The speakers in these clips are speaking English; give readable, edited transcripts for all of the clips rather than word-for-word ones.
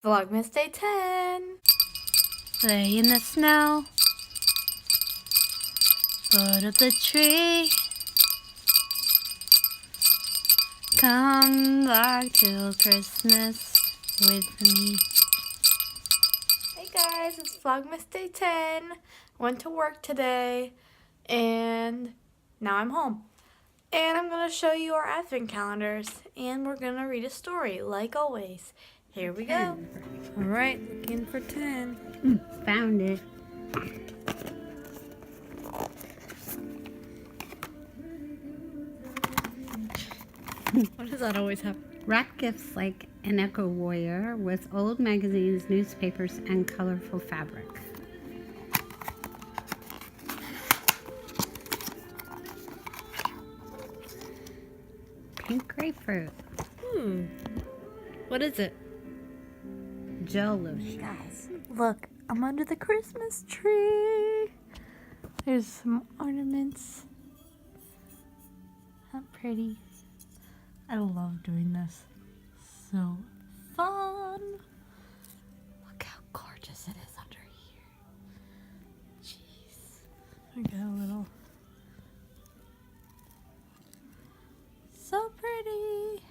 Vlogmas Day 10. Lay in the snow, foot of the tree. Come back till Christmas with me. Hey guys, it's Vlogmas Day 10. Went to work today and now I'm home. And I'm going to show you our advent calendars and we're going to read a story like always. Here we go. Alright, looking for 10. Found it. What does that always happen? Wrap gifts like an echo warrior with old magazines, newspapers, and colorful fabric. Pink grapefruit. What is it? Gel lotion. Guys, look, I'm under the Christmas tree. There's some ornaments. How pretty. I love doing this. So fun. Look how gorgeous it is under here. Jeez. I got a little. So pretty.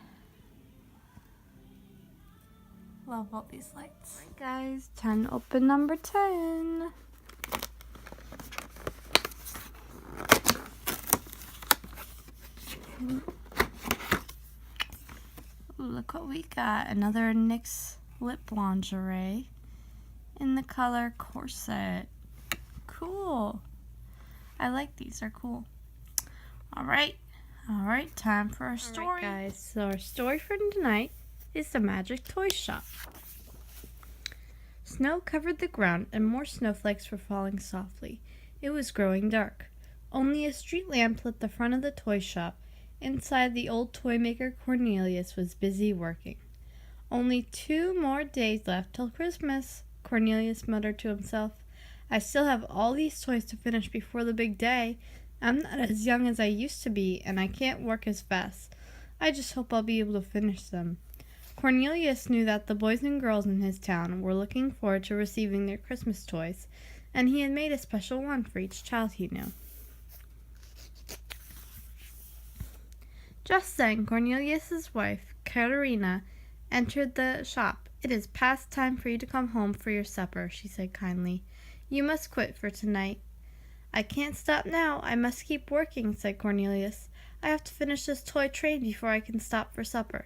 Love all these lights. Alright guys, 10 open number 10. Look what we got. Another NYX lip lingerie in the color corset. Cool. I like these. They're cool. Alright, time for our story. Alright guys, so our story for tonight is the Magic Toy Shop. Snow covered the ground and more snowflakes were falling softly. It was growing dark. Only a street lamp lit the front of the toy shop. Inside, the old toy maker Cornelius was busy working. Only 2 more days left till Christmas, Cornelius muttered to himself. I still have all these toys to finish before the big day. I'm not as young as I used to be, and I can't work as fast. I just hope I'll be able to finish them. Cornelius knew that the boys and girls in his town were looking forward to receiving their Christmas toys, and he had made a special one for each child he knew. Just then, Cornelius's wife, Katerina, entered the shop. It is past time for you to come home for your supper, she said kindly. You must quit for tonight. I can't stop now. I must keep working, said Cornelius. I have to finish this toy train before I can stop for supper.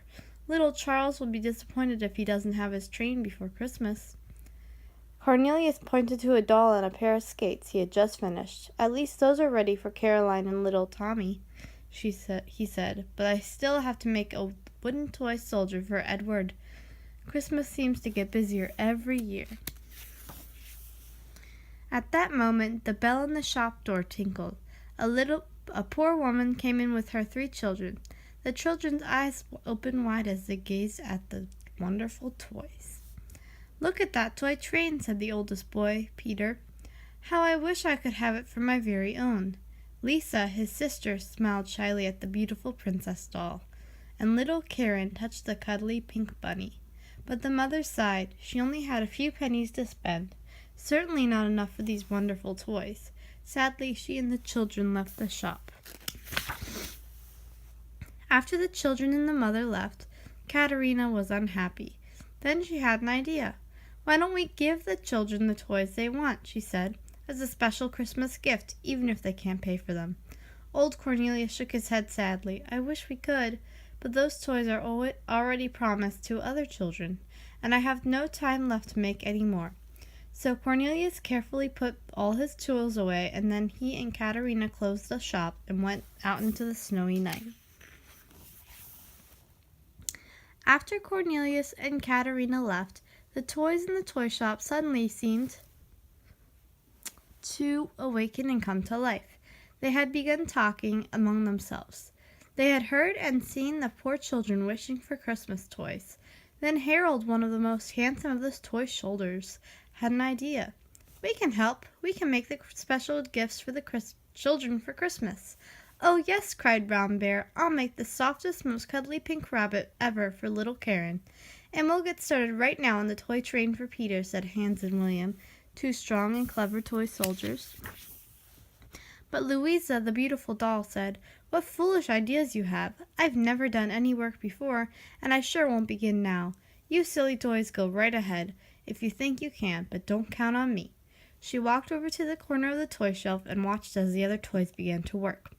Little Charles will be disappointed if he doesn't have his train before Christmas. Cornelius pointed to a doll and a pair of skates he had just finished. At least those are ready for Caroline and little Tommy, he said, but I still have to make a wooden toy soldier for Edward. Christmas seems to get busier every year. At that moment, the bell in the shop door tinkled. A poor woman came in with her 3 children. The children's eyes opened wide as they gazed at the wonderful toys. Look at that toy train, said the oldest boy, Peter. How I wish I could have it for my very own. Lisa, his sister, smiled shyly at the beautiful princess doll, and little Karen touched the cuddly pink bunny. But the mother sighed. She only had a few pennies to spend. Certainly not enough for these wonderful toys. Sadly, she and the children left the shop. After the children and the mother left, Katerina was unhappy. Then she had an idea. Why don't we give the children the toys they want, she said, as a special Christmas gift, even if they can't pay for them. Old Cornelius shook his head sadly. I wish we could, but those toys are already promised to other children, and I have no time left to make any more. So Cornelius carefully put all his tools away, and then he and Katerina closed the shop and went out into the snowy night. After Cornelius and Katerina left, the toys in the toy shop suddenly seemed to awaken and come to life. They had begun talking among themselves. They had heard and seen the poor children wishing for Christmas toys. Then Harold, one of the most handsome of the toy soldiers, had an idea. We can help. We can make the special gifts for the children for Christmas. Oh, yes, cried Brown Bear. I'll make the softest, most cuddly pink rabbit ever for little Karen. And we'll get started right now on the toy train for Peter, said Hans and William, two strong and clever toy soldiers. But Louisa, the beautiful doll, said, "What foolish ideas you have! I've never done any work before, and I sure won't begin now. You silly toys go right ahead, if you think you can, but don't count on me." She walked over to the corner of the toy shelf and watched as the other toys began to work.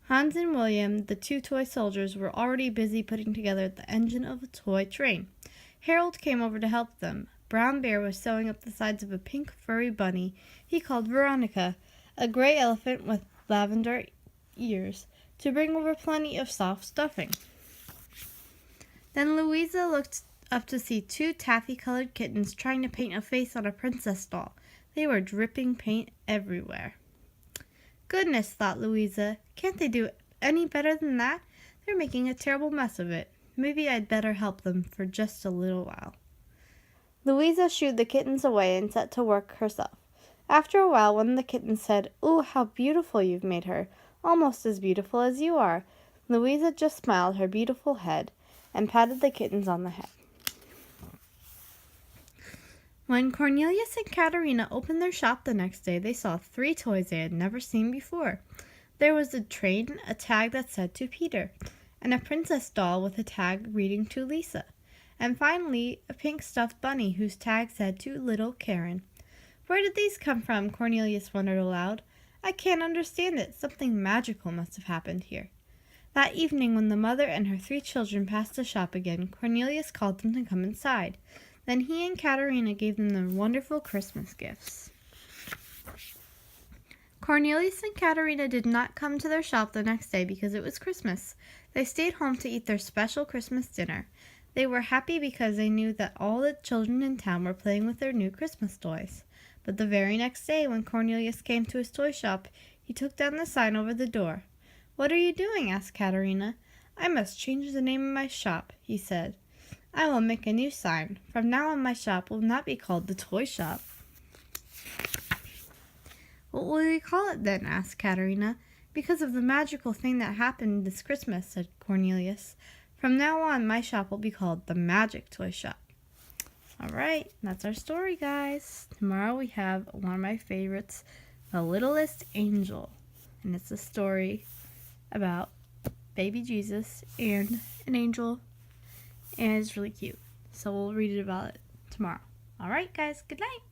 Hans and William, the two toy soldiers, were already busy putting together the engine of a toy train. Harold came over to help them. Brown Bear was sewing up the sides of a pink furry bunny he called Veronica, a gray elephant with lavender ears, to bring over plenty of soft stuffing. Then Louisa looked up to see two taffy-colored kittens trying to paint a face on a princess doll. They were dripping paint everywhere. Goodness, thought Louisa, can't they do any better than that? They're making a terrible mess of it. Maybe I'd better help them for just a little while. Louisa shooed the kittens away and set to work herself. After a while, one of the kittens said, "Ooh, how beautiful you've made her, almost as beautiful as you are." Louisa just smiled her beautiful head and patted the kittens on the head. When Cornelius and Katerina opened their shop the next day, they saw 3 toys they had never seen before. There was a train, a tag that said "To Peter," and a princess doll with a tag reading "To Lisa," and finally a pink stuffed bunny whose tag said "To little Karen." Where did these come from? Cornelius wondered aloud. I can't understand it. Something magical must have happened here. That evening, when the mother and her 3 children passed the shop again, Cornelius called them to come inside. Then he and Katerina gave them their wonderful Christmas gifts. Cornelius and Katerina did not come to their shop the next day because it was Christmas. They stayed home to eat their special Christmas dinner. They were happy because they knew that all the children in town were playing with their new Christmas toys. But the very next day, when Cornelius came to his toy shop, he took down the sign over the door. "What are you doing?" asked Katerina. "I must change the name of my shop," he said. "I will make a new sign. From now on, my shop will not be called the Toy Shop." "What will we call it then?" asked Katerina. "Because of the magical thing that happened this Christmas," said Cornelius. "From now on, my shop will be called the Magic Toy Shop." All right, that's our story, guys. Tomorrow we have one of my favorites, The Littlest Angel. And it's a story about baby Jesus and an angel. And it's really cute. So we'll read about it tomorrow. All right, guys, good night.